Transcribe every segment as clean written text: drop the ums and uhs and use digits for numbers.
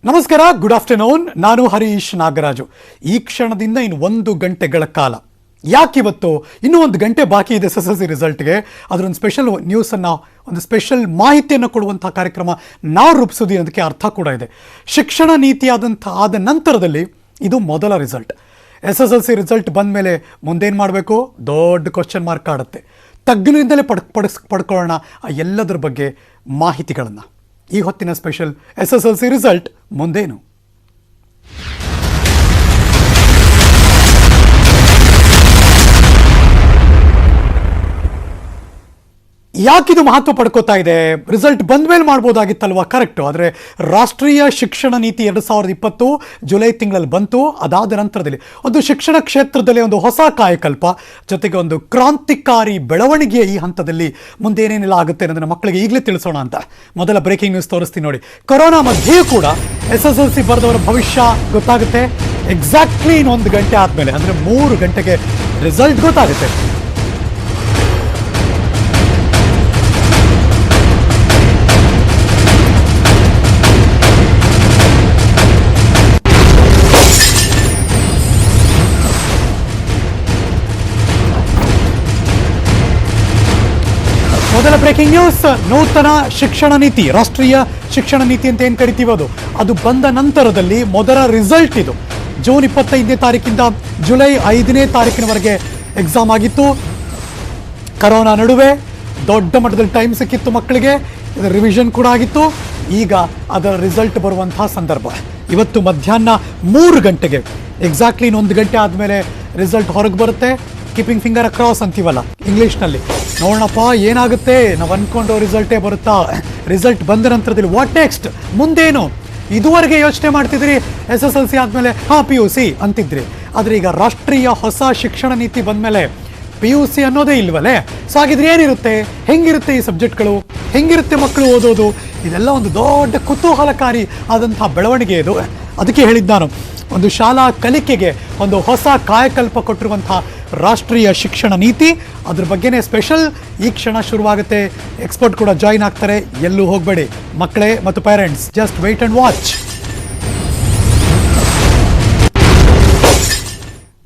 ನಮಸ್ಕಾರ, good afternoon. ನಾನು ಹರೀಶ್ ನಾಗರಾಜು. ಈ ಕ್ಷಣದಿಂದ ಇನ್ನು 1 ಗಂಟೆಗಳ ಕಾಲ, ಯಾಕಿವತ್ತು ಇನ್ನೂ 1 ಗಂಟೆ ಬಾಕಿ ಇದೆ SSLC ರಿಸಲ್ಟ್ಗೆ, ಅದರೊಂದು ಸ್ಪೆಷಲ್ ನ್ಯೂಸನ್ನು, ಒಂದು ಸ್ಪೆಷಲ್ ಮಾಹಿತಿಯನ್ನು ಕೊಡುವಂಥ ಕಾರ್ಯಕ್ರಮ ನಾವು ರೂಪಿಸೋದು ಅನ್ನೋದಕ್ಕೆ ಅರ್ಥ ಕೂಡ ಇದೆ. ಶಿಕ್ಷಣ ನೀತಿ ಆದ ನಂತರದಲ್ಲಿ ಇದು ಮೊದಲ ರಿಸಲ್ಟ್. SSLC ರಿಸಲ್ಟ್ ಬಂದ ಮೇಲೆ ಮುಂದೇನು ಮಾಡಬೇಕು, ದೊಡ್ಡ ಕ್ವಶನ್ ಮಾರ್ಕ್ ಆಡುತ್ತೆ. ತಜ್ಞರಿಂದಲೇ ಪಡ್ಕೊಳ್ಳೋಣ ಆ ಎಲ್ಲದರ ಬಗ್ಗೆ ಮಾಹಿತಿಗಳನ್ನು. ಈ ಹೊತ್ತಿನ ಸ್ಪೆಷಲ್ SSLC ರಿಸಲ್ಟ್ ಮುಂದೇನು. ಯಾಕಿದು ಮಹತ್ವ ಪಡ್ಕೋತಾ ಇದೆ? ರಿಸಲ್ಟ್ ಬಂದ ಮೇಲೆ ಮಾಡ್ಬೋದಾಗಿತ್ತಲ್ವ, ಕರೆಕ್ಟು. ಆದರೆ ರಾಷ್ಟ್ರೀಯ ಶಿಕ್ಷಣ ನೀತಿ 2020 ಜುಲೈ ತಿಂಗಳಲ್ಲಿ ಬಂತು. ಅದಾದ ನಂತರದಲ್ಲಿ ಒಂದು ಶಿಕ್ಷಣ ಕ್ಷೇತ್ರದಲ್ಲಿ ಒಂದು ಹೊಸ ಕಾಯಕಲ್ಪ, ಜೊತೆಗೆ ಒಂದು ಕ್ರಾಂತಿಕಾರಿ ಬೆಳವಣಿಗೆಯ ಈ ಹಂತದಲ್ಲಿ ಮುಂದೇನೇನೆಲ್ಲ ಆಗುತ್ತೆ ಅನ್ನೋದನ್ನ ಮಕ್ಕಳಿಗೆ ಈಗಲೇ ತಿಳಿಸೋಣ ಅಂತ ಮೊದಲ ಬ್ರೇಕಿಂಗ್ ನ್ಯೂಸ್ ತೋರಿಸ್ತೀನಿ ನೋಡಿ. ಕೊರೋನಾ ಮಧ್ಯೆಯೂ ಕೂಡ SSLC ಬರೆದವರ ಭವಿಷ್ಯ ಗೊತ್ತಾಗುತ್ತೆ. ಎಕ್ಸಾಕ್ಟ್ಲಿ ಇನ್ನು 1 ಗಂಟೆ ಆದಮೇಲೆ, ಅಂದರೆ 3 ಗಂಟೆಗೆ ರಿಸಲ್ಟ್ ಗೊತ್ತಾಗುತ್ತೆ. ಮೊದಲ ಬ್ರೇಕಿಂಗ್ ನ್ಯೂಸ್, ನೂತನ ಶಿಕ್ಷಣ ನೀತಿ, ರಾಷ್ಟ್ರೀಯ ಶಿಕ್ಷಣ ನೀತಿ ಅಂತ ಏನು ಕರಿತೀವಿ ಅದು ಬಂದ ನಂತರದಲ್ಲಿ ಮೊದಲ ರಿಸಲ್ಟ್ ಇದು. ಜೂನ್ 25ನೇ ತಾರೀಕಿಂದ ಜುಲೈ 5ನೇ ತಾರೀಕಿನವರೆಗೆ ಎಕ್ಸಾಮ್ ಆಗಿತ್ತು. ಕರೋನಾ ನಡುವೆ ದೊಡ್ಡ ಮಟ್ಟದಲ್ಲಿ ಟೈಮ್ ಸಿಕ್ಕಿತ್ತು ಮಕ್ಕಳಿಗೆ, ಇದರ ರಿವಿಷನ್ ಕೂಡ ಆಗಿತ್ತು. ಈಗ ಅದರ ರಿಸಲ್ಟ್ ಬರುವಂಥ ಸಂದರ್ಭ. ಇವತ್ತು ಮಧ್ಯಾಹ್ನ 3 ಗಂಟೆಗೆ, ಎಕ್ಸಾಕ್ಟ್ಲಿ 1 ಗಂಟೆ ಆದಮೇಲೆ ರಿಸಲ್ಟ್ ಹೊರಗೆ ಬರುತ್ತೆ. ಕೀಪಿಂಗ್ ಫಿಂಗರ್ ಅಕ್ರಾಸ್ ಅಂತೀವಲ್ಲ ಇಂಗ್ಲೀಷ್ನಲ್ಲಿ. ನೋಡೋಣಪ್ಪ ಏನಾಗುತ್ತೆ. ನಾವು ಅಂದ್ಕೊಂಡು ರಿಸಲ್ಟೇ ಬರುತ್ತಾ? ರಿಸಲ್ಟ್ ಬಂದ ನಂತರದಲ್ಲಿ ವಾಟ್ ನೆಕ್ಸ್ಟ್, ಮುಂದೇನು? ಇದುವರೆಗೆ ಯೋಚನೆ ಮಾಡ್ತಿದ್ರಿ SSLC ಆದಮೇಲೆ PUC ಅಂತಿದ್ರಿ. ಆದರೆ ಈಗ ರಾಷ್ಟ್ರೀಯ ಹೊಸ ಶಿಕ್ಷಣ ನೀತಿ ಬಂದಮೇಲೆ PUC ಅನ್ನೋದೇ ಇಲ್ವಲ್ಲೇ. ಸೊ ಹಾಗಿದ್ರೆ ಏನಿರುತ್ತೆ, ಹೆಂಗಿರುತ್ತೆ ಈ ಸಬ್ಜೆಕ್ಟ್ಗಳು, ಹೆಂಗಿರುತ್ತೆ ಮಕ್ಕಳು ಓದೋದು, ಇದೆಲ್ಲ ಒಂದು ದೊಡ್ಡ ಕುತೂಹಲಕಾರಿ ಆದಂಥ ಬೆಳವಣಿಗೆ ಇದು. ಅದಕ್ಕೆ ಹೇಳಿದ್ದು ನಾನು, ಒಂದು ಶಾಲಾ ಕಲಿಕೆಗೆ ಒಂದು ಹೊಸ ಕಾಯಕಲ್ಪ ಕೊಟ್ಟಿರುವಂಥ ರಾಷ್ಟ್ರೀಯ ಶಿಕ್ಷಣ ನೀತಿ, ಅದ್ರ ಬಗ್ಗೆನೇ ಸ್ಪೆಷಲ್ ಈ ಕ್ಷಣ ಶುರುವಾಗುತ್ತೆ. ಎಕ್ಸ್ಪರ್ಟ್ ಕೂಡ ಜಾಯಿನ್ ಆಗ್ತಾರೆ. ಎಲ್ಲೂ ಹೋಗಬೇಡಿ ಮಕ್ಕಳೇ ಮತ್ತು parents, just wait and watch.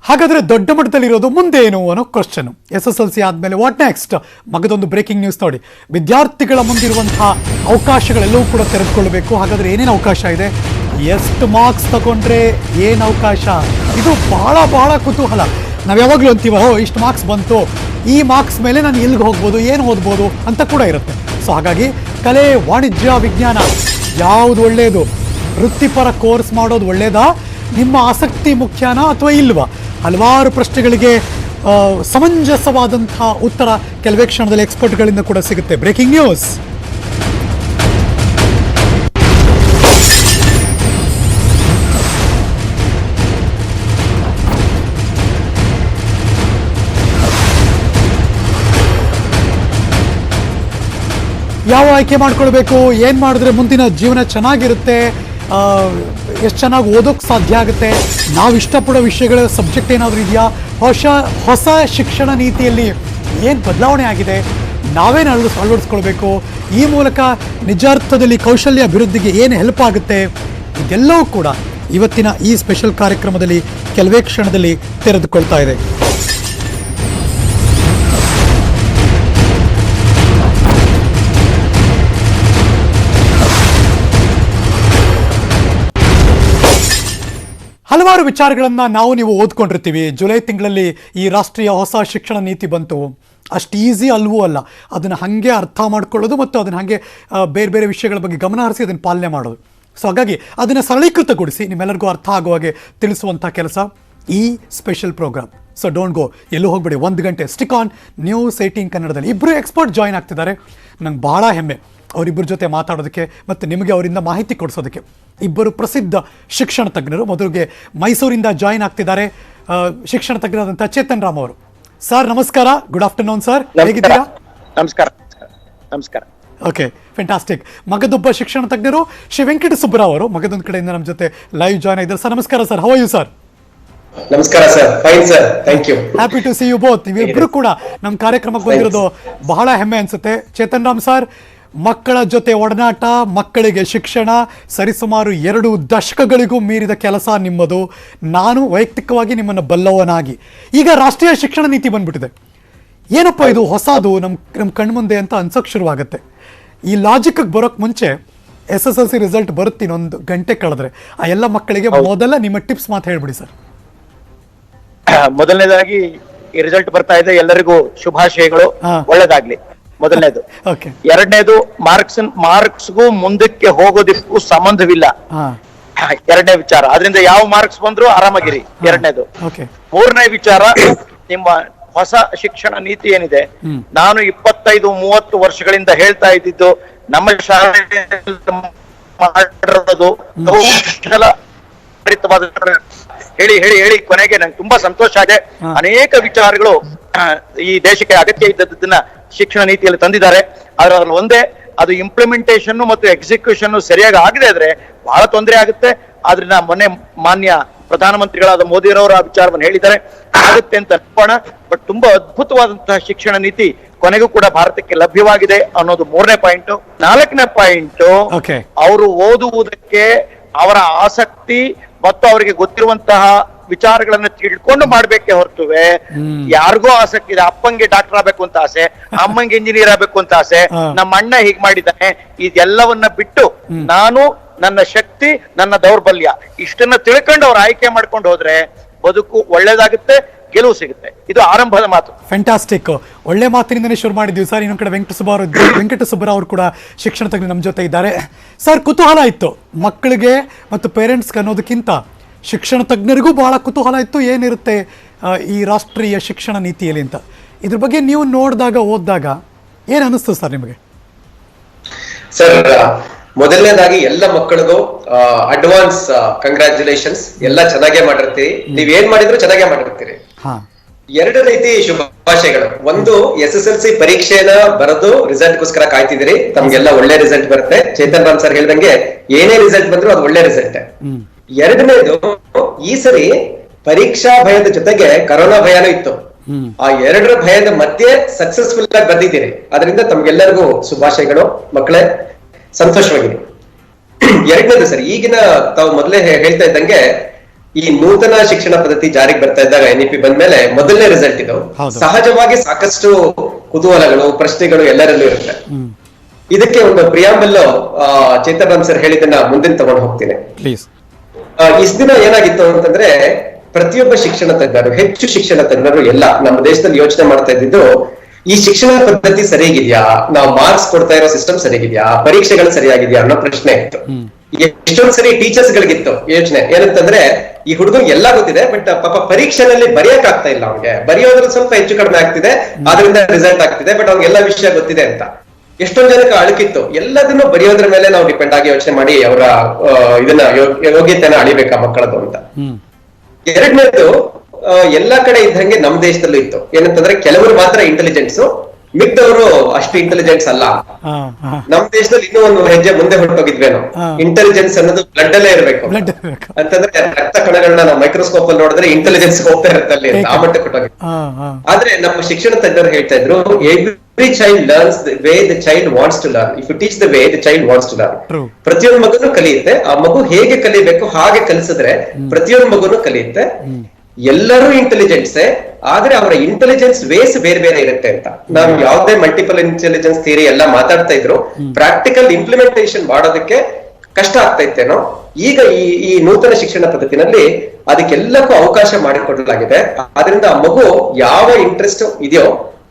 ಹಾಗಾದರೆ ದೊಡ್ಡ ಮಟ್ಟದಲ್ಲಿರೋದು ಮುಂದೇನು ಅನ್ನೋ ಕ್ವಶನ್. SSLC ಆದಮೇಲೆ ವಾಟ್ ನೆಕ್ಸ್ಟ್? ಮಗದೊಂದು ಬ್ರೇಕಿಂಗ್ ನ್ಯೂಸ್ ನೋಡಿ. ವಿದ್ಯಾರ್ಥಿಗಳ ಮುಂದಿರುವಂಥ ಅವಕಾಶಗಳೆಲ್ಲವೂ ಕೂಡ ತೆರೆದುಕೊಳ್ಬೇಕು. ಹಾಗಾದರೆ ಏನೇನು ಅವಕಾಶ ಇದೆ, ಎಷ್ಟು ಮಾರ್ಕ್ಸ್ ತಗೊಂಡ್ರೆ ಏನು ಅವಕಾಶ, ಇದು ಬಹಳ ಕುತೂಹಲ. ನಾವು ಯಾವಾಗಲೂ ಅಂತೀವೋ ಇಷ್ಟು ಮಾರ್ಕ್ಸ್ ಬಂತು, ಈ ಮಾರ್ಕ್ಸ್ ಮೇಲೆ ನಾನು ಎಲ್ಲಿಗೆ ಹೋಗ್ಬೋದು, ಏನು ಓದ್ಬೋದು ಅಂತ ಕೂಡ ಇರುತ್ತೆ. ಸೊ ಹಾಗಾಗಿ ಕಲೆ, ವಾಣಿಜ್ಯ, ವಿಜ್ಞಾನ ಯಾವುದು ಒಳ್ಳೆಯದು? ವೃತ್ತಿಪರ ಕೋರ್ಸ್ ಮಾಡೋದು ಒಳ್ಳೆಯದಾ? ನಿಮ್ಮ ಆಸಕ್ತಿ ಮುಖ್ಯನಾ ಅಥವಾ ಇಲ್ವಾ? ಹಲವಾರು ಪ್ರಶ್ನೆಗಳಿಗೆ ಸಮಂಜಸವಾದಂಥ ಉತ್ತರ ಕೆಲವೇ ಕ್ಷಣದಲ್ಲಿ ಎಕ್ಸ್ಪರ್ಟ್ಗಳಿಂದ ಕೂಡ ಸಿಗುತ್ತೆ. Breaking news. ಯಾವ ಆಯ್ಕೆ ಮಾಡ್ಕೊಳ್ಬೇಕು, ಏನು ಮಾಡಿದ್ರೆ ಮುಂದಿನ ಜೀವನ ಚೆನ್ನಾಗಿರುತ್ತೆ, ಎಷ್ಟು ಚೆನ್ನಾಗಿ ಓದೋಕ್ಕೆ ಸಾಧ್ಯ ಆಗುತ್ತೆ, ನಾವು ಇಷ್ಟಪಡೋ ವಿಷಯಗಳ ಸಬ್ಜೆಕ್ಟ್ ಏನಾದರೂ ಇದೆಯಾ, ಹೊಸ ಶಿಕ್ಷಣ ನೀತಿಯಲ್ಲಿ ಏನು ಬದಲಾವಣೆ ಆಗಿದೆ, ನಾವೇನು ಅಳವಡಿಸ್ಕೊಳ್ಬೇಕು, ಈ ಮೂಲಕ ನಿಜಾರ್ಥದಲ್ಲಿ ಕೌಶಲ್ಯ ಅಭಿವೃದ್ಧಿಗೆ ಏನು ಹೆಲ್ಪ್ ಆಗುತ್ತೆ, ಇದೆಲ್ಲವೂ ಕೂಡ ಇವತ್ತಿನ ಈ ಸ್ಪೆಷಲ್ ಕಾರ್ಯಕ್ರಮದಲ್ಲಿ ಕೆಲವೇ ಕ್ಷಣದಲ್ಲಿ ತೆರೆದುಕೊಳ್ತಾ ಇದೆ. ಹಲವಾರು ವಿಚಾರಗಳನ್ನು ನೀವು ಓದ್ಕೊಂಡಿರ್ತೀವಿ. ಜುಲೈ ತಿಂಗಳಲ್ಲಿ ಈ ರಾಷ್ಟ್ರೀಯ ಹೊಸ ಶಿಕ್ಷಣ ನೀತಿ ಬಂತು. ಅಷ್ಟು ಈಸಿ ಅಲ್ವೂ ಅಲ್ಲ ಅದನ್ನು ಹಾಗೆ ಅರ್ಥ ಮಾಡ್ಕೊಳ್ಳೋದು ಮತ್ತು ಅದನ್ನು ಹಾಗೆ ಬೇರೆ ಬೇರೆ ವಿಷಯಗಳ ಬಗ್ಗೆ ಗಮನ ಹರಿಸಿ ಅದನ್ನು ಪಾಲನೆ ಮಾಡೋದು. ಸೊ ಹಾಗಾಗಿ ಅದನ್ನು ಸರಳೀಕೃತಗೊಳಿಸಿ ನಿಮ್ಮೆಲ್ಲರಿಗೂ ಅರ್ಥ ಆಗುವಾಗೆ ತಿಳಿಸುವಂಥ ಕೆಲಸ ಈ special programme. So don't go, ಎಲ್ಲೂ ಹೋಗ್ಬೇಡಿ. 1 ಗಂಟೆ ಸ್ಟಿಕ್ ಆನ್ ನ್ಯೂಸ್ 18 ಕನ್ನಡದಲ್ಲಿ. ಇಬ್ಬರು ಎಕ್ಸ್ಪರ್ಟ್ ಜಾಯಿನ್ ಆಗ್ತಿದ್ದಾರೆ. ನಂಗೆ ಭಾಳ ಹೆಮ್ಮೆ ಅವರಿಬ್ಬರ ಜೊತೆ ಮಾತಾಡೋದಕ್ಕೆ ಮತ್ತು ನಿಮಗೆ ಅವರಿಂದ ಮಾಹಿತಿ ಕೊಡಿಸೋದಕ್ಕೆ. ಇಬ್ಬರು ಪ್ರಸಿದ್ಧ ಶಿಕ್ಷಣ ತಜ್ಞರು. ಮೊದಲಿಗೆ ಮೈಸೂರಿಂದ ಜಾಯಿನ್ ಆಗ್ತಿದ್ದಾರೆ ಶಿಕ್ಷಣ ತಜ್ಞರಾದಂಥ ಚೇತನ್ ರಾಮ್ ಅವರು. ಸರ್ ನಮಸ್ಕಾರ, ಗುಡ್ ಆಫ್ಟರ್ನೂನ್ ಸರ್, ಹೇಗಿದ್ದೀರಾ? ನಮಸ್ಕಾರ. Okay, fantastic. ಮಗದೊಬ್ಬ ಶಿಕ್ಷಣ ತಜ್ಞರು ಶ್ರೀ ವೆಂಕಟ ಸುಬ್ಬರಾವ್ ಅವರು ಮಗದೊಂದು ಕಡೆಯಿಂದ ನಮ್ಮ ಜೊತೆ ಲೈವ್ ಜಾಯ್ನ್ ಆಗಿದ್ದಾರೆ. ಸರ್ ನಮಸ್ಕಾರ sir, how are you sir? ನಮಸ್ಕಾರ sir, fine sir, thank you. Happy to see you both. ನೀವಿಬ್ಬರು ಕೂಡ ನಮ್ಮ ಕಾರ್ಯಕ್ರಮಕ್ಕೆ ಬಂದಿರೋದು ಬಹಳ ಹೆಮ್ಮೆ ಅನ್ಸುತ್ತೆ. ಚೇತನ್ ರಾಮ್ ಸರ್, ಮಕ್ಕಳ ಜೊತೆ ಒಡನಾಟ, ಮಕ್ಕಳಿಗೆ ಶಿಕ್ಷಣ, ಸರಿಸುಮಾರು 2 ದಶಕಗಳಿಗೂ ಮೀರಿದ ಕೆಲಸ ನಿಮ್ಮದು. ನಾನು ವೈಯಕ್ತಿಕವಾಗಿ ನಿಮ್ಮನ್ನು ಬಲ್ಲವನಾಗಿ ಈಗ ರಾಷ್ಟ್ರೀಯ ಶಿಕ್ಷಣ ನೀತಿ ಬಂದ್ಬಿಟ್ಟಿದೆ. ಏನಪ್ಪ ಇದು ಹೊಸದು ನಮ್ಮ ಕಣ್ಮುಂದೆ ಅಂತ ಅನ್ಸೋಕ್ಕೆ ಶುರುವಾಗುತ್ತೆ. ಈ ಲಾಜಿಕ್ಗೆ ಬರೋಕ್ಕೆ ಮುಂಚೆ SSLC ರಿಸಲ್ಟ್ ಬರುತ್ತೆ ಇನ್ನೊಂದು ಗಂಟೆ ಕಳೆದ್ರೆ. ಆ ಎಲ್ಲ ಮಕ್ಕಳಿಗೆ ಮೊದಲ ನಿಮ್ಮ ಟಿಪ್ಸ್ ಮಾತು ಹೇಳ್ಬಿಡಿ ಸರ್. ಮೊದಲನೇದಾಗಿ ಈ ರಿಸಲ್ಟ್ ಬರ್ತಾ ಇದೆ, ಎಲ್ಲರಿಗೂ ಶುಭಾಶಯಗಳು, ಒಳ್ಳೇದಾಗ್ಲಿ ಮೊದಲನೇದು. ಎರಡನೇದು ಮಾರ್ಕ್ಸ್ಗೂ ಮುಂದಕ್ಕೆ ಹೋಗೋದಕ್ಕೂ ಸಂಬಂಧವಿಲ್ಲ, ಎರಡನೇ ವಿಚಾರ. ಅದರಿಂದ ಯಾವ ಮಾರ್ಕ್ಸ್ ಬಂದ್ರು ಆರಾಮಾಗಿರಿ, ಎರಡನೇದು. ಮೂರನೇ ವಿಚಾರ, ನಿಮ್ಮ ಹೊಸ ಶಿಕ್ಷಣ ನೀತಿ ಏನಿದೆ, ನಾನು 25-30 ವರ್ಷಗಳಿಂದ ಹೇಳ್ತಾ ಇದ್ದಿದ್ದು, ನಮ್ಮ ಶಾಲೆ ಮಾಡಿರೋದು ಹೇಳಿ ಹೇಳಿ ಹೇಳಿ ಕೊನೆಗೆ ನಂಗೆ ತುಂಬಾ ಸಂತೋಷ ಆಗಿದೆ. ಅನೇಕ ವಿಚಾರಗಳು ಈ ದೇಶಕ್ಕೆ ಅಗತ್ಯ ಇದ್ದದನ್ನ ಶಿಕ್ಷಣ ನೀತಿಯಲ್ಲಿ ತಂದಿದ್ದಾರೆ. ಅದ್ರಲ್ಲಿ ಒಂದೇ, ಅದು ಇಂಪ್ಲಿಮೆಂಟೇಷನ್ ಮತ್ತು ಎಕ್ಸಿಕ್ಯೂಷನ್ ಸರಿಯಾಗಿ ಆಗದೆ ಇದ್ರೆ ಬಹಳ ತೊಂದರೆ ಆಗುತ್ತೆ. ಆದ್ರಿಂದ ಮೊನ್ನೆ ಮಾನ್ಯ ಪ್ರಧಾನಮಂತ್ರಿಗಳಾದ ಮೋದಿರವರು ಆ ವಿಚಾರವನ್ನು ಹೇಳಿದ್ದಾರೆ, ಆಗುತ್ತೆ ಅಂತ ಅನ್ಕೋಣ. ಬಟ್ ತುಂಬಾ ಅದ್ಭುತವಾದಂತಹ ಶಿಕ್ಷಣ ನೀತಿ ಕೊನೆಗೂ ಕೂಡ ಭಾರತಕ್ಕೆ ಲಭ್ಯವಾಗಿದೆ ಅನ್ನೋದು 3ನೇ ಪಾಯಿಂಟ್. 4ನೇ ಪಾಯಿಂಟ್, ಅವರು ಓದುವುದಕ್ಕೆ ಅವರ ಆಸಕ್ತಿ ಮತ್ತು ಅವರಿಗೆ ಗೊತ್ತಿರುವಂತಹ ವಿಚಾರಗಳನ್ನ ತಿಳ್ಕೊಂಡು ಮಾಡ್ಬೇಕೆ ಹೊರತುವೆ ಯಾರಿಗೋ ಆಸಕ್ತಿ ಇದೆ, ಅಪ್ಪಂಗೆ ಡಾಕ್ಟರ್ ಆಗ್ಬೇಕು ಅಂತ ಆಸೆ, ಅಮ್ಮಂಗೆ ಇಂಜಿನಿಯರ್ ಆಗ್ಬೇಕು ಅಂತ ಆಸೆ, ನಮ್ಮ ಅಣ್ಣ ಹೀಗ್ ಮಾಡಿದ್ದಾನೆ, ಇದೆಲ್ಲವನ್ನ ಬಿಟ್ಟು ನಾನು, ನನ್ನ ಶಕ್ತಿ, ನನ್ನ ದೌರ್ಬಲ್ಯ ಇಷ್ಟನ್ನ ತಿಳ್ಕೊಂಡು ಅವ್ರು ಆಯ್ಕೆ ಮಾಡ್ಕೊಂಡು ಹೋದ್ರೆ ಬದುಕು ಒಳ್ಳೇದಾಗುತ್ತೆ, ಗೆಲುವು ಸಿಗುತ್ತೆ. ಇದು ಆರಂಭದ ಮಾತು. ಫ್ಯಾಂಟಾಸ್ಟಿಕ್. ಒಳ್ಳೆ ಮಾತಿನಿಂದನೇ ಶುರು ಮಾಡಿದ್ದೀವಿ ಸರ್. ಇನ್ನೊಂದು ಕಡೆ ವೆಂಕಟ ಸುಬ್ಬರಾವ್ ಅವರು ಕೂಡ ಶಿಕ್ಷಣ ತಜ್ಞರು ನಮ್ಮ ಜೊತೆ ಇದ್ದಾರೆ. ಸರ್, ಕುತೂಹಲ ಇತ್ತು ಮಕ್ಕಳಿಗೆ ಮತ್ತು ಪೇರೆಂಟ್ಸ್ಗೆ ಅನ್ನೋದಕ್ಕಿಂತ ಶಿಕ್ಷಣ ತಜ್ಞರಿಗೂ ಬಹಳ ಕುತೂಹಲ ಇತ್ತು, ಏನಿರುತ್ತೆ ಈ ರಾಷ್ಟ್ರೀಯ ಶಿಕ್ಷಣ ನೀತಿಯಲ್ಲಿ ಅಂತ. ಇದ್ರ ಬಗ್ಗೆ ನೀವು ನೋಡಿದಾಗ, ಓದಿದಾಗ ಏನು ಅನಿಸ್ತು ಸರ್ ನಿಮಗೆ? ಸರ್, ಮೊದಲನೇದಾಗಿ ಎಲ್ಲ ಮಕ್ಕಳಿಗೂ ಅಡ್ವಾನ್ಸ್ ಕಂಗ್ರಾಚುಲೇಷನ್ಸ್. ಎಲ್ಲ ಚೆನ್ನಾಗೇ ಮಾಡಿರ್ತೀರಿ, ನೀವ್ ಏನ್ ಮಾಡಿದ್ರು ಚೆನ್ನಾಗೇ ಮಾಡಿರ್ತೀರಿ. 2 ರೀತಿ ಶುಭಾಶಯಗಳು. ಒಂದು, SSLC ಪರೀಕ್ಷೆನ ಬರೆದು ರಿಸಲ್ಟ್ಗೋಸ್ಕರ ಕಾಯ್ತಿದ್ದೀರಿ, ತಮ್ಗೆಲ್ಲ ಒಳ್ಳೆ ರಿಸಲ್ಟ್ ಬರುತ್ತೆ. ಚೇತನ್ ರಾಮ್ ಸರ್ ಹೇಳ್ದಂಗೆ ಏನೇ ರಿಸಲ್ಟ್ ಬಂದ್ರು ಅದು ಒಳ್ಳೆ ರಿಸಲ್ಟ್. 2ನೇದು, ಈ ಸರಿ ಪರೀಕ್ಷಾ ಭಯದ ಜೊತೆಗೆ ಕರೋನಾ ಭಯನೂ ಇತ್ತು. ಆ 2ರ ಭಯದ ಮಧ್ಯೆ ಸಕ್ಸಸ್ಫುಲ್ ಆಗಿ ಬಂದಿದ್ದೀರಿ. ಅದರಿಂದ ತಮ್ಗೆಲ್ಲರಿಗೂ ಶುಭಾಶಯಗಳು ಮಕ್ಕಳೇ, ಸಂತೋಷವಾಗಿದೆ. 2ನೇದು ಸರ್, ಈಗಿನ ತಾವು ಮೊದಲೇ ಹೇಳ್ತಾ ಇದ್ದಂಗೆ ಈ ನೂತನ ಶಿಕ್ಷಣ ಪದ್ಧತಿ ಜಾರಿಗೆ ಬರ್ತಾ ಇದ್ದಾಗ NEP ಬಂದ್ಮೇಲೆ ಮೊದಲನೇ ರಿಸಲ್ಟ್ ಇದು. ಸಹಜವಾಗಿ ಸಾಕಷ್ಟು ಕುತೂಹಲಗಳು, ಪ್ರಶ್ನೆಗಳು ಎಲ್ಲರಲ್ಲೂ ಇರುತ್ತೆ. ಇದಕ್ಕೆ ಒಂದು ಪ್ರಿಯಾಂಬಲ್ ಚೇತನ್ ರಾಮ್ ಸರ್ ಹೇಳಿದ್ದನ್ನ ಮುಂದಿನ ತಗೊಂಡು ಹೋಗ್ತೀನಿ. ಇಷ್ಟ ದಿನ ಏನಾಗಿತ್ತು ಅಂತಂದ್ರೆ, ಪ್ರತಿಯೊಬ್ಬ ಶಿಕ್ಷಣ ತಜ್ಞರು, ಹೆಚ್ಚು ಶಿಕ್ಷಣ ತಜ್ಞರು ಎಲ್ಲ ನಮ್ಮ ದೇಶದಲ್ಲಿ ಯೋಚನೆ ಮಾಡ್ತಾ ಇದ್ದಿದ್ದು, ಈ ಶಿಕ್ಷಣ ಪದ್ಧತಿ ಸರಿಯಾಗಿದ್ಯಾ, ನಾವು ಮಾರ್ಕ್ಸ್ ಕೊಡ್ತಾ ಇರೋ ಸಿಸ್ಟಮ್ ಸರಿಯಾಗಿದ್ಯಾ, ಪರೀಕ್ಷೆಗಳು ಸರಿಯಾಗಿದ್ಯಾ ಅನ್ನೋ ಪ್ರಶ್ನೆ ಇತ್ತು. ಎಷ್ಟೊಂದ್ ಸರಿ ಟೀಚರ್ಸ್ ಗಳಿಗಿತ್ತು ಯೋಚನೆ ಏನಂತಂದ್ರೆ, ಈ ಹುಡುಗ ಎಲ್ಲ ಗೊತ್ತಿದೆ, ಬಟ್ ಪಾಪ ಪರೀಕ್ಷೆನಲ್ಲಿ ಬರೆಯಕ್ ಆಗ್ತಾ ಇಲ್ಲ, ಅವ್ನಿಗೆ ಬರೆಯೋದ್ರಲ್ಲಿ ಸ್ವಲ್ಪ ಹೆಚ್ಚು ಕಡಿಮೆ ಆಗ್ತಿದೆ, ಆದ್ರಿಂದ ರಿಸಲ್ಟ್ ಆಗ್ತಿದೆ, ಬಟ್ ಅವ್ನಿಗೆ ಎಲ್ಲ ವಿಷಯ ಗೊತ್ತಿದೆ ಅಂತ. ಎಷ್ಟೊಂದ್ ಜನಕ್ಕೆ ಅಳುಕಿತ್ತು. ಎಲ್ಲದನ್ನು ಬರೆಯೋದ್ರ ಮೇಲೆ ನಾವು ಡಿಪೆಂಡ್ ಆಗಿ ಯೋಚನೆ ಮಾಡಿ ಅವರ ಇದನ್ನ ಯೋಗ್ಯತೆನ ಅಳಿಬೇಕಾ ಮಕ್ಕಳದು ಅಂತ. 2ನೇದು, ಎಲ್ಲಾ ಕಡೆ ಇದ್ದಂಗೆ ನಮ್ ದೇಶದಲ್ಲೂ ಇತ್ತು. ಏನಂತಂದ್ರೆ, ಕೆಲವರು ಮಾತ್ರ ಇಂಟೆಲಿಜೆನ್ಸ್, ಮಿಕ್ಕದವರು ಅಷ್ಟು ಇಂಟೆಲಿಜೆನ್ಸ್ ಅಲ್ಲ. ನಮ್ ದೇಶದಲ್ಲಿ ಇನ್ನೂ ಒಂದು ಹೆಜ್ಜೆ ಮುಂದೆ ಹೊರಟೋಗಿದ್ವೇನೋ. ಇಂಟೆಲಿಜೆನ್ಸ್ ಅನ್ನೋದು ಬ್ಲಡ್ ಅಲ್ಲೇ ಇರ್ಬೇಕು ಅಂತಂದ್ರೆ, ರಕ್ತ ಕಣಗಳನ್ನ ನಾವು ಮೈಕ್ರೋಸ್ಕೋಪ್ ಅಲ್ಲಿ ನೋಡಿದ್ರೆ ಇಂಟೆಲಿಜೆನ್ಸ್ ಹೋಗ್ತಾ ಇರುತ್ತೆ ಅಲ್ಲಿ, ಆ ಮಟ್ಟಕ್ಕೆ ಹೊರಟೋಗಿತ್ತು. ಆದ್ರೆ ನಮ್ಮ ಶಿಕ್ಷಣ ತಜ್ಞರು ಹೇಳ್ತಾ ಇದ್ರು, every child learns the way the child wants to learn, if you teach the way the child wants to learn. ಪ್ರತಿಯೊಂದು ಮಗುನು ಕಲಿಯುತ್ತೆ, ಆ ಮಗು ಹೇಗೆ ಕಲಿಬೇಕು ಹಾಗೆ ಕಲಿಸಿದ್ರೆ ಪ್ರತಿಯೊಂದು ಮಗುನು ಕಲಿಯುತ್ತೆ. ಎಲ್ಲರೂ ಇಂಟೆಲಿಜೆನ್ಸೇ, ಆದ್ರೆ ಅವರ ಇಂಟೆಲಿಜೆನ್ಸ್ ವೇಸ್ ಬೇರೆ ಬೇರೆ ಇರುತ್ತೆ ಅಂತ. ನಾವು ಯಾವುದೇ ಮಲ್ಟಿಪಲ್ ಇಂಟೆಲಿಜೆನ್ಸ್ ಥಿಯರಿ ಎಲ್ಲ ಮಾತಾಡ್ತಾ ಇದ್ರು, ಪ್ರಾಕ್ಟಿಕಲ್ ಇಂಪ್ಲಿಮೆಂಟೇಷನ್ ಮಾಡೋದಕ್ಕೆ ಕಷ್ಟ ಆಗ್ತಾ ಇತ್ತೇನೋ. ಈಗ ಈ ನೂತನ ಶಿಕ್ಷಣ ಪದ್ಧತಿನಲ್ಲಿ ಅದಕ್ಕೆಲ್ಲಕ್ಕೂ ಅವಕಾಶ ಮಾಡಿಕೊಡಲಾಗಿದೆ. ಆದ್ರಿಂದ ಆ ಮಗು ಯಾವ ಇಂಟ್ರೆಸ್ಟ್ ಇದೆಯೋ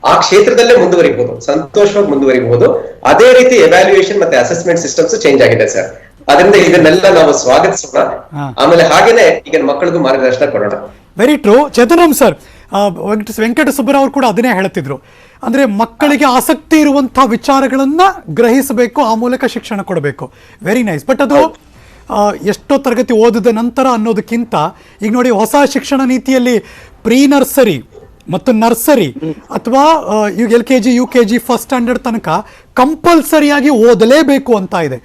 ಆ ಕ್ಷೇತ್ರದಲ್ಲೇ ಮುಂದುವರಿಬಹುದು, ಸಂತೋಷವಾಗಿ ಮುಂದುವರಿಬಹುದು. ಅದೇ ರೀತಿ ಎವ್ಯಾಲ್ಯೂಯೇಷನ್ ಮತ್ತೆ ಅಸೆಸ್ಮೆಂಟ್ ಸಿಸ್ಟಮ್ಸ್ ಚೇಂಜ್ ಆಗಿದೆ ಸರ್. ಅದರಿಂದ ಇದನ್ನೆಲ್ಲ ನಾವು ಸ್ವಾಗತಿಸೋಣ. ಆಮೇಲೆ ಹಾಗೇನೆ ಈಗ ಮಕ್ಕಳಿಗೂ ಮಾರ್ಗದರ್ಶನ ಕೊಡೋಣ. Very true. Chetan Ram sir, Venkata Subbarao ಅವರು ಕೂಡ ಅದನ್ನೇ ಹೇಳ್ತಿದ್ರು. ಅಂದ್ರೆ ಮಕ್ಕಳಿಗೆ ಆಸಕ್ತಿ ಇರುವಂತಹ ವಿಚಾರಗಳನ್ನ ಗ್ರಹಿಸಬೇಕು, ಆ ಮೂಲಕ ಶಿಕ್ಷಣ ಕೊಡಬೇಕು. Very nice. ಬಟ್ ಅದು ಎಷ್ಟೋ ತರಗತಿ ಓದಿದ ನಂತರ ಅನ್ನೋದಕ್ಕಿಂತ, ಈಗ ನೋಡಿ ಹೊಸ ಶಿಕ್ಷಣ ನೀತಿಯಲ್ಲಿ ಪ್ರೀ ನರ್ಸರಿ ಮತ್ತು ನರ್ಸರಿ ಅಥವಾ LKG UKG ಫಸ್ಟ್ ಸ್ಟ್ಯಾಂಡರ್ಡ್ ತನಕ ಕಂಪಲ್ಸರಿಯಾಗಿ ಓದಲೇಬೇಕು ಅಂತ ಇದೆ.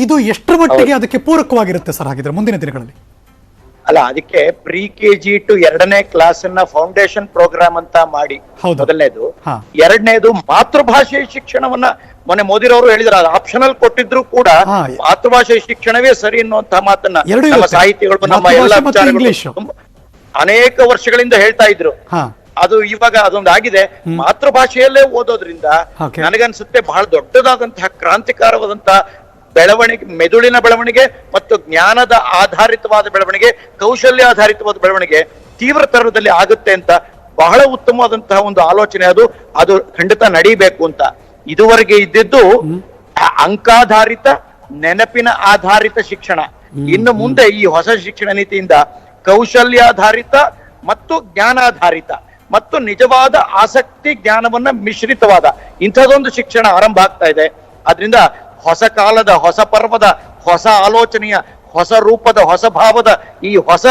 ಇದು ಎಷ್ಟರ ಮಟ್ಟಿಗೆ ಅದಕ್ಕೆ ಪೂರಕವಾಗಿರುತ್ತೆ ಸರ್ ಹಾಗಿದ್ರೆ ಮುಂದಿನ ದಿನಗಳಲ್ಲಿ? ಅಲ್ಲ, ಅದಕ್ಕೆ ಪ್ರಿ ಕೆಜಿ ಟು 2ನೇ ಕ್ಲಾಸ್ ಫೌಂಡೇಶನ್ ಪ್ರೋಗ್ರಾಮ್ ಅಂತ ಮಾಡಿ, ಮೊದಲನೇದು. ಎರಡನೇದು ಮಾತೃಭಾಷೆ ಶಿಕ್ಷಣವನ್ನ ಮೊನ್ನೆ ಮೋದಿರವರು ಹೇಳಿದ್ರು, ಅದು ಆಪ್ಷನಲ್ ಕೊಟ್ಟಿದ್ರು ಕೂಡ ಮಾತೃಭಾಷೆ ಶಿಕ್ಷಣವೇ ಸರಿ ಅನ್ನುವಂತಹ ಮಾತನ್ನ ನಮ್ಮ ಸಾಹಿತಿಗಳು, ನಮ್ಮ ಎಲ್ಲ ವಿಚಾರಗಳು ಅನೇಕ ವರ್ಷಗಳಿಂದ ಹೇಳ್ತಾ ಇದ್ರು. ಅದು ಇವಾಗ ಅದೊಂದು ಆಗಿದೆ. ಮಾತೃಭಾಷೆಯಲ್ಲೇ ಓದೋದ್ರಿಂದ ನನಗನ್ಸುತ್ತೆ ಬಹಳ ದೊಡ್ಡದಾದಂತಹ ಕ್ರಾಂತಿಕಾರವಾದಂತಹ ಬೆಳವಣಿಗೆ, ಮೆದುಳಿನ ಬೆಳವಣಿಗೆ ಮತ್ತು ಜ್ಞಾನದ ಆಧಾರಿತವಾದ ಬೆಳವಣಿಗೆ, ಕೌಶಲ್ಯ ಆಧಾರಿತವಾದ ಬೆಳವಣಿಗೆ ತೀವ್ರತರದಲ್ಲಿ ಆಗುತ್ತೆ ಅಂತ ಬಹಳ ಉತ್ತಮವಾದಂತಹ ಒಂದು ಆಲೋಚನೆ. ಅದು ಖಂಡಿತ ನಡೀಬೇಕು ಅಂತ. ಇದುವರೆಗೆ ಇದ್ದಿದ್ದು ಅಂಕಾಧಾರಿತ, ನೆನಪಿನ ಆಧಾರಿತ ಶಿಕ್ಷಣ. ಇನ್ನು ಮುಂದೆ ಈ ಹೊಸ ಶಿಕ್ಷಣ ನೀತಿಯಿಂದ ಕೌಶಲ್ಯಾಧಾರಿತ ಮತ್ತು ಜ್ಞಾನಾಧಾರಿತ ಮತ್ತು ನಿಜವಾದ ಆಸಕ್ತಿ ಜ್ಞಾನವನ್ನ ಮಿಶ್ರಿತವಾದ ಇಂಥದೊಂದು ಶಿಕ್ಷಣ ಆರಂಭ ಆಗ್ತಾ ಇದೆ. ಅದರಿಂದ ಹೊಸ ಕಾಲದ, ಹೊಸ ಪರ್ವದ, ಹೊಸ ಆಲೋಚನೆಯ, ಹೊಸ ರೂಪದ, ಹೊಸ ಭಾವದ ಈ ಹೊಸ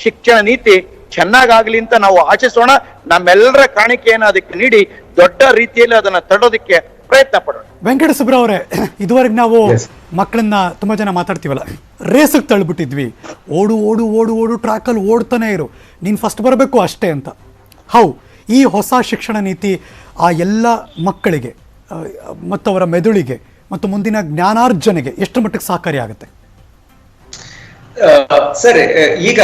ಶಿಕ್ಷಣ ನೀತಿ ಚೆನ್ನಾಗಾಗ್ಲಿ ಅಂತ ನಾವು ಆಶಿಸೋಣ. ನಮ್ಮೆಲ್ಲರ ಕಾಣಿಕೆಯನ್ನು ಅದಕ್ಕೆ ನೀಡಿ ದೊಡ್ಡ ರೀತಿಯಲ್ಲಿ ಅದನ್ನ ತಡೋದಕ್ಕೆ ಪ್ರಯತ್ನ ಪಡೋಣ. ವೆಂಕಟ ಸುಬ್ರಾವ್ ಅವರೇ, ಇದುವರೆಗೆ ನಾವು ಮಕ್ಕಳನ್ನ ತುಂಬಾ ಜನ ಮಾತಾಡ್ತೀವಲ್ಲ, ರೇಸಿಗೆ ತಳ್ಳಿಬಿಟ್ಟಿದ್ವಿ, ಓಡು ಓಡು ಓಡು ಓಡು ಟ್ರ್ಯಾಕಲ್ಲಿ ಓಡ್ತಾನೆ ಇರು, ನೀನು ಫಸ್ಟ್ ಬರಬೇಕು ಅಷ್ಟೇ ಅಂತ. ಈ ಹೊಸ ಶಿಕ್ಷಣ ನೀತಿ ಆ ಎಲ್ಲ ಮಕ್ಕಳಿಗೆ ಮತ್ತು ಅವರ ಮೆದುಳಿಗೆ ಮತ್ತು ಮುಂದಿನ ಜ್ಞಾನಾರ್ಜನೆಗೆ ಎಷ್ಟು ಮಟ್ಟಿಗೆ ಸಹಕಾರಿ ಆಗುತ್ತೆ? ಸರ್, ಈಗ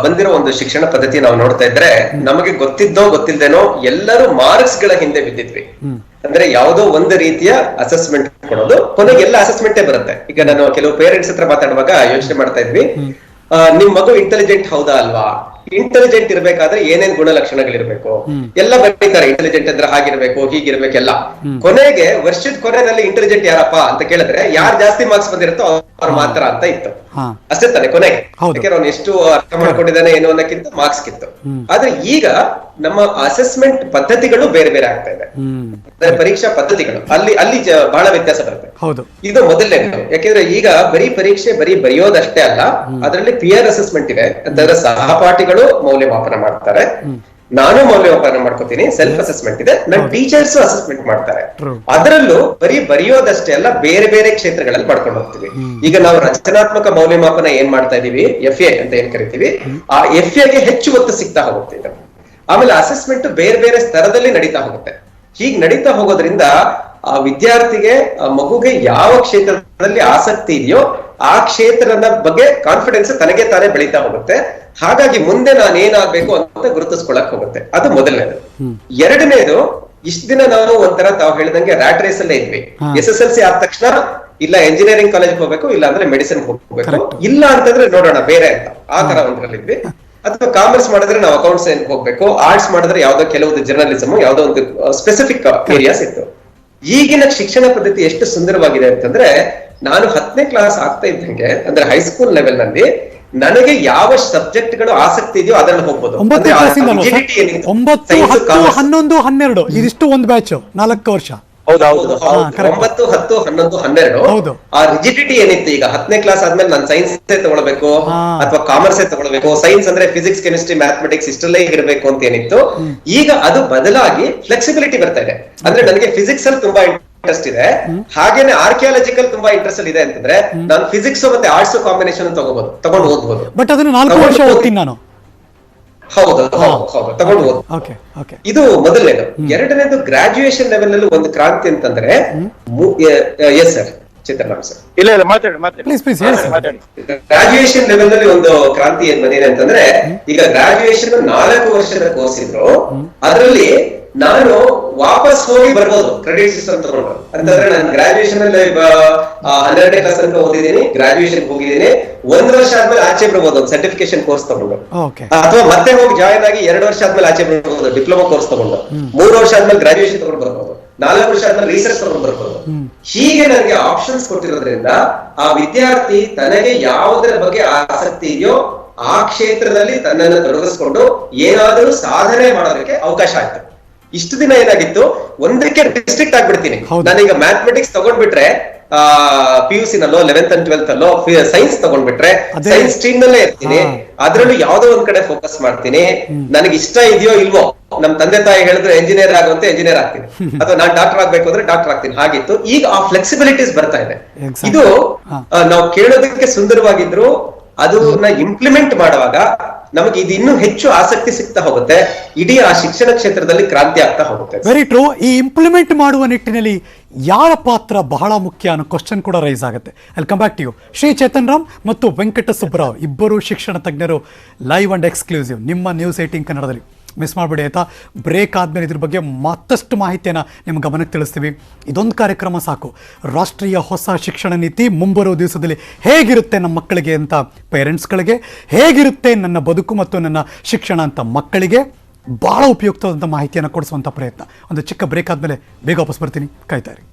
ಬಂದಿರೋ ಒಂದು ಶಿಕ್ಷಣ ಪದ್ಧತಿ ನಾವು ನೋಡ್ತಾ ಇದ್ರೆ, ನಮಗೆ ಗೊತ್ತಿದ್ದೋ ಗೊತ್ತಿಲ್ದೇನೋ ಎಲ್ಲರೂ ಮಾರ್ಕ್ಸ್ ಗಳ ಹಿಂದೆ ಬಿದ್ದಿದ್ವಿ. ಅಂದ್ರೆ ಯಾವುದೋ ಒಂದು ರೀತಿಯ ಅಸೆಸ್ಮೆಂಟ್ ಕೊಡೋದು, ಕೊನೆಗೆ ಎಲ್ಲ ಅಸೆಸ್ಮೆಂಟೇ ಬರುತ್ತೆ. ಈಗ ನಾನು ಕೆಲವು ಪೇರೆಂಟ್ಸ್ ಹತ್ರ ಮಾತಾಡುವಾಗ ಯೋಚನೆ ಮಾಡ್ತಾ ಇದ್ವಿ, ನಿಮ್ ಮಗು ಇಂಟೆಲಿಜೆಂಟ್ ಹೌದಾ ಅಲ್ವಾ, ಇಂಟೆಲಿಜೆಂಟ್ ಇರ್ಬೇಕಾದ್ರೆ ಏನೇನ್ ಗುಣಲಕ್ಷಣಗಳಿರ್ಬೇಕು ಎಲ್ಲ ಬರೀತಾರೆ. ಇಂಟೆಲಿಜೆಂಟ್ ಅಂದ್ರೆ ಹಾಗಿರ್ಬೇಕು, ಹೀಗಿರ್ಬೇಕೆಲ್ಲ. ಕೊನೆಗೆ ವರ್ಷದ ಕೊನೆಯಲ್ಲಿ ಇಂಟೆಲಿಜೆಂಟ್ ಯಾರಪ್ಪ ಅಂತ ಕೇಳಿದ್ರೆ, ಯಾರು ಜಾಸ್ತಿ ಮಾರ್ಕ್ಸ್ ಬಂದಿರುತ್ತೋ ಅವ್ರು ಮಾತ್ರ ಅಂತ ಇತ್ತು. ಅಷ್ಟೇ ತಾನೆ ಕೊನೆಗೆ. ಯಾಕೆಂದ್ರೆ ಅವ್ನು ಎಷ್ಟು ಅರ್ಥ ಮಾಡ್ಕೊಂಡಿದ್ದಾನೆ ಏನೋ ಅನ್ನೋಕ್ಕಿಂತ ಮಾರ್ಕ್ಸ್ ಕಿತ್ತು. ಆದ್ರೆ ಈಗ ನಮ್ಮ ಅಸೆಸ್ಮೆಂಟ್ ಪದ್ಧತಿಗಳು ಬೇರೆ ಬೇರೆ ಆಗ್ತಾ ಇದೆ. ಪರೀಕ್ಷಾ ಪದ್ಧತಿಗಳು ಅಲ್ಲಿ ಬಹಳ ವ್ಯತ್ಯಾಸ ಬರುತ್ತೆ. ಇದು ಮೊದಲನೇ. ಯಾಕೆಂದ್ರೆ ಈಗ ಬರೀ ಪರೀಕ್ಷೆ ಬರೀ ಬರೆಯೋದಷ್ಟೇ ಅಲ್ಲ, ಅದರಲ್ಲಿ ಪಿಯರ್ ಅಸೆಸ್ಮೆಂಟ್ ಇದೆ. ಅಂತಂದ್ರೆ ಸಹಪಾಠಿಗಳು ಮೌಲ್ಯಮಾಪನ ಮಾಡ್ತಾರೆ, ನಾನು ಮೌಲ್ಯಮಾಪನ ಮಾಡ್ಕೋತೀನಿ, ಸೆಲ್ಫ್ ಅಸೆಸ್ಮೆಂಟ್ ಇದೆ, ನನ್ನ ಟೀಚರ್ಸ್ ಅಸೆಸ್ಮೆಂಟ್ ಮಾಡ್ತಾರೆ. ಅದರಲ್ಲೂ ಬರೀ ಬರೆಯೋದಷ್ಟೇ ಅಲ್ಲ, ಬೇರೆ ಬೇರೆ ಕ್ಷೇತ್ರಗಳಲ್ಲಿ ಮಾಡ್ಕೊಂಡು ಹೋಗ್ತೀವಿ. ಈಗ ನಾವು ರಚನಾತ್ಮಕ ಮೌಲ್ಯಮಾಪನ ಏನ್ ಮಾಡ್ತಾ ಇದೀವಿ, FA ಅಂತ ಏನ್ ಕರಿತೀವಿ, ಆ FA ಗೆ ಹೆಚ್ಚು ಒತ್ತು ಸಿಗ್ತಾ ಹೋಗುತ್ತೆ. ಆಮೇಲೆ ಅಸೆಸ್ಮೆಂಟ್ ಬೇರೆ ಬೇರೆ ಸ್ತರದಲ್ಲಿ ನಡೀತಾ ಹೋಗುತ್ತೆ. ಹೀಗ್ ನಡೀತಾ ಹೋಗೋದ್ರಿಂದ ಆ ವಿದ್ಯಾರ್ಥಿಗೆ, ಆ ಮಗುಗೆ ಯಾವ ಕ್ಷೇತ್ರದಲ್ಲಿ ಆಸಕ್ತಿ ಇದೆಯೋ ಆ ಕ್ಷೇತ್ರದ ಬಗ್ಗೆ ಕಾನ್ಫಿಡೆನ್ಸ್ ತನಗೆ ತಾನೇ ಬೆಳೀತಾ ಹೋಗುತ್ತೆ. ಹಾಗಾಗಿ ಮುಂದೆ ನಾನು ಏನಾಗ್ಬೇಕು ಅಂತ ಗುರುತಿಸ್ಕೊಳಕ್ ಹೋಗುತ್ತೆ. ಅದು ಮೊದಲನೇದು. ಎರಡನೇದು, ಇಷ್ಟ ದಿನ ನಾವು ಒಂಥರ ತಾವು ಹೇಳಿದಂಗೆ ರ್ಯಾಟ್ ರೇಸ್ ಅಲ್ಲೇ ಇದ್ವಿ. SSLC ಆದ ತಕ್ಷಣ ಇಲ್ಲ ಎಂಜಿನಿಯರಿಂಗ್ ಕಾಲೇಜ್ ಹೋಗ್ಬೇಕು, ಇಲ್ಲ ಅಂದ್ರೆ ಮೆಡಿಸಿನ್ ಹೋಗ್ಬೇಕು, ಇಲ್ಲ ಅಂತಂದ್ರೆ ನೋಡೋಣ ಬೇರೆ ಅಂತ, ಆ ತರ ಒಂದ್ರಲ್ಲಿದ್ವಿ. ಅಥವಾ ಕಾಮರ್ಸ್ ಮಾಡಿದ್ರೆ ನಾವು ಅಕೌಂಟ್ಸ್ ಹೋಗ್ಬೇಕು, ಆರ್ಟ್ಸ್ ಮಾಡಿದ್ರೆ ಯಾವ್ದೋ ಕೆಲವೊಂದು ಜರ್ನಲಿಸಮ್, ಯಾವ್ದೋ ಒಂದು ಸ್ಪೆಸಿಫಿಕ್ ಏರಿಯಾಸ್ ಇತ್ತು. ಈಗಿನ ಶಿಕ್ಷಣ ಪದ್ಧತಿ ಎಷ್ಟು ಸುಂದರವಾಗಿದೆ ಅಂತಂದ್ರೆ, ನಾನು 10ನೇ ಕ್ಲಾಸ್ ಆಗ್ತಾ ಇದ್ದಂಗೆ, ಅಂದ್ರೆ ಹೈಸ್ಕೂಲ್ ಲೆವೆಲ್ ನಲ್ಲಿ ನನಗೆ ಯಾವ ಸಬ್ಜೆಕ್ಟ್ ಗಳು ಆಸಕ್ತಿ ಇದೆಯೋ ಅದನ್ನು ಹೋಗ್ಬೋದು. 9, 10, 11, 12 ಇದಿಷ್ಟು ಒಂದು ಬ್ಯಾಚ್ 4 ವರ್ಷ. 9, 10, 11, 12 ಆ ರಿಜಿಡಿಟಿ ಏನಿತ್ತು. ಈಗ 10ನೇ ಕ್ಲಾಸ್ ಆದ್ಮೇಲೆ ನಾನು ಸೈನ್ಸ್ ತಗೊಳ್ಬೇಕು ಅಥವಾ ಕಾಮರ್ಸ್ ತಗೊಳ್ಬೇಕು, ಸೈನ್ಸ್ ಅಂದ್ರೆ ಫಿಸಿಕ್ಸ್, ಕೆಮಿಸ್ಟ್ರಿ, ಮ್ಯಾಥಮೆಟಿಕ್ಸ್ ಇಷ್ಟಲ್ಲೇ ಇರಬೇಕು ಅಂತ ಏನಿತ್ತು. ಈಗ ಅದು ಬದಲಾಗಿ ಫ್ಲೆಕ್ಸಿಬಿಲಿಟಿ ಬರ್ತಾ ಇದೆ. ಅಂದ್ರೆ ನನಗೆ ಫಿಸಿಕ್ಸ್ ಅಲ್ಲಿ ತುಂಬಾ ಇಂಟ್ರೆಸ್ಟ್ ಇದೆ, ಹಾಗೇನೆ ಆರ್ಕಿಯಾಲಜಿಕಲ್ ತುಂಬಾ ಇಂಟ್ರೆಸ್ಟ್ ಇದೆ ಅಂತಂದ್ರೆ ನಾನು ಫಿಸಿಕ್ಸ್ ಮತ್ತೆ ಆರ್ಟ್ಸ್ ಕಾಂಬಿನೇಷನ್ ತಗೊಂಡು ಓದ್ಬೋದು. ಬಟ್ ಅದನ್ನ 4 ವರ್ಷ ಓದ್ತೀನಿ ನಾನು. ಹೌದು, ತಗೊಂಡು ಓದ್. ಇದು ಮೊದಲನೇದು. ಎರಡನೇದು, ಗ್ರಾಜುಯೇಷನ್ ಲೆವೆಲ್ ಅಲ್ಲಿ ಒಂದು ಕ್ರಾಂತಿ ಅಂತಂದ್ರೆ, ಎಸ್ ಸರ್ ಚಿತ್ರರಾಮ್ ಸರ್. ಇಲ್ಲ ಮಾತಾಡಿ. ಗ್ರಾಜುಯೇಷನ್ ಲೆವೆಲ್ ಅಲ್ಲಿ ಒಂದು ಕ್ರಾಂತಿ ಏನ್ ಬಂದಿದೆ ಅಂತಂದ್ರೆ, ಈಗ ಗ್ರಾಜುಯೇಷನ್ 4 ವರ್ಷದ ಕೋರ್ಸ್ ಇದ್ರು, ಅದರಲ್ಲಿ ನಾನು ವಾಪಸ್ ಹೋಗಿ ಬರ್ಬೋದು ಕ್ರೆಡಿಟ್ ಸಿಸ್ಟಮ್ ತಗೊಂಡು. ಅಂತಂದ್ರೆ ನಾನು ಗ್ರಾಜುಯೇಷನ್ ಅಲ್ಲಿ 12ನೇ ಕ್ಲಾಸ್ ಅಂತ ಓದಿದ್ದೀನಿ, ಗ್ರಾಜುಯೇಷನ್ ಹೋಗಿದ್ದೀನಿ, 1 ವರ್ಷ ಆದ್ಮೇಲೆ ಆಚೆ ಬರ್ಬೋದು ಒಂದು ಸರ್ಟಿಫಿಕೇಶನ್ ಕೋರ್ಸ್ ತಗೊಂಡು. ಅಥವಾ ಮತ್ತೆ ಹೋಗಿ ಜಾಯಿನ್ ಆಗಿ 2 ವರ್ಷ ಆದ್ಮೇಲೆ ಆಚೆ ಬರ್ಬೋದು ಡಿಪ್ಲೊಮಾ ಕೋರ್ಸ್ ತಗೊಂಡು. 3 ವರ್ಷ ಆದ್ಮೇಲೆ ಗ್ರಾಜುಯೇಷನ್ ತಗೊಂಡು ಬರ್ಬೋದು, 4 ವರ್ಷ ಆದ್ಮೇಲೆ ರಿಸರ್ಚ್ ತಗೊಂಡು ಬರ್ಬೋದು. ಹೀಗೆ ನನಗೆ ಆಪ್ಷನ್ಸ್ ಕೊಟ್ಟಿರೋದ್ರಿಂದ ಆ ವಿದ್ಯಾರ್ಥಿ ತನಗೆ ಯಾವುದರ ಬಗ್ಗೆ ಆಸಕ್ತಿ ಇದೆಯೋ ಆ ಕ್ಷೇತ್ರದಲ್ಲಿ ತನ್ನನ್ನು ತೊಡಗಿಸ್ಕೊಂಡು ಏನಾದರೂ ಸಾಧನೆ ಮಾಡೋದಕ್ಕೆ ಅವಕಾಶ ಆಯ್ತು. ಇಷ್ಟು ದಿನ ಏನಾಗಿತ್ತು, ಒಂದಕ್ಕೆ ರಿಸ್ಟ್ರಿಕ್ಟ್ ಆಗ್ಬಿಡ್ತೀನಿ. ನಾನೀಗ ಮ್ಯಾಥಮೆಟಿಕ್ಸ್ ತಗೊಂಡ್ಬಿಟ್ರೆ PUC ನಲ್ಲೋ 11th and 12th ಅಲ್ಲೋ ಸೈನ್ಸ್ ತಗೊಂಡ್ಬಿಟ್ರೆ ಸೈನ್ಸ್ ಸ್ಟ್ರೀಮ್ ನಲ್ಲೇ ಇರ್ತೀನಿ, ಅದ್ರಲ್ಲೂ ಯಾವ್ದೋ ಒಂದ್ ಕಡೆ ಫೋಕಸ್ ಮಾಡ್ತೀನಿ. ನನಗೆ ಇಷ್ಟ ಇದೆಯೋ ಇಲ್ವೋ, ನಮ್ ತಂದೆ ತಾಯಿ ಹೇಳಿದ್ರೆ ಎಂಜಿನಿಯರ್ ಆಗುವಂತೆ ಎಂಜಿನಿಯರ್ ಆಗ್ತೀನಿ, ಅಥವಾ ನಾನ್ ಡಾಕ್ಟರ್ ಆಗ್ಬೇಕು ಅಂದ್ರೆ ಡಾಕ್ಟರ್ ಆಗ್ತೀನಿ. ಹಾಗಿತ್ತು. ಈಗ ಆ ಫ್ಲೆಕ್ಸಿಬಿಲಿಟೀಸ್ ಬರ್ತಾ ಇದೆ. ಇದು ನಾವು ಕೇಳೋದಕ್ಕೆ ಸುಂದರವಾಗಿದ್ರು, ಅದನ್ನ ಇಂಪ್ಲಿಮೆಂಟ್ ಮಾಡುವಾಗ ನಮಗೆ ಇದು ಇನ್ನೂ ಹೆಚ್ಚು ಆಸಕ್ತಿ ಸಿಗ್ತಾ ಹೋಗುತ್ತೆ, ಇಡೀ ಆ ಶಿಕ್ಷಣ ಕ್ಷೇತ್ರದಲ್ಲಿ ಕ್ರಾಂತಿ ಆಗ್ತಾ ಹೋಗುತ್ತೆ. Very true. ಈ ಇಂಪ್ಲಿಮೆಂಟ್ ಮಾಡುವ ನಿಟ್ಟಿನಲ್ಲಿ ಯಾರ ಪಾತ್ರ ಬಹಳ ಮುಖ್ಯ ಅನ್ನೋ ಕ್ವಶನ್ ಕೂಡ ರೈಸ್ ಆಗುತ್ತೆ. ಅಲ್ಲಿ come back to you. Shri Chetan Ram ಮತ್ತು ವೆಂಕಟ ಸುಬ್ಬರಾವ್ ಇಬ್ಬರು ಶಿಕ್ಷಣ ತಜ್ಞರು, ಲೈವ್ ಅಂಡ್ ಎಕ್ಸ್ಕ್ಲೂಸಿವ್ ನಿಮ್ಮ ನ್ಯೂಸ್ 18 ಕನ್ನಡದಲ್ಲಿ. ಮಿಸ್ ಮಾಡಬೇಡಿ ಆಯಿತಾ. ಬ್ರೇಕ್ ಆದಮೇಲೆ ಇದ್ರ ಬಗ್ಗೆ ಮತ್ತಷ್ಟು ಮಾಹಿತಿಯನ್ನು ನಿಮ್ಮ ಗಮನಕ್ಕೆ ತಿಳಿಸ್ತೀವಿ. ಇದೊಂದು ಕಾರ್ಯಕ್ರಮ ಸಾಕು. ರಾಷ್ಟ್ರೀಯ ಹೊಸ ಶಿಕ್ಷಣ ನೀತಿ ಮುಂಬರುವ ದಿವಸದಲ್ಲಿ ಹೇಗಿರುತ್ತೆ ನಮ್ಮ ಮಕ್ಕಳಿಗೆ ಅಂತ ಪೇರೆಂಟ್ಸ್ಗಳಿಗೆ, ಹೇಗಿರುತ್ತೆ ನನ್ನ ಬದುಕು ಮತ್ತು ನನ್ನ ಶಿಕ್ಷಣ ಅಂತ ಮಕ್ಕಳಿಗೆ ಭಾಳ ಉಪಯುಕ್ತವಾದಂಥ ಮಾಹಿತಿಯನ್ನು ಕೊಡಿಸುವಂಥ ಪ್ರಯತ್ನ. ಒಂದು ಚಿಕ್ಕ ಬ್ರೇಕ್ ಆದಮೇಲೆ ಬೇಗ ವಾಪಸ್ ಬರ್ತೀನಿ, ಕಾಯ್ತಾ ಇರಿ.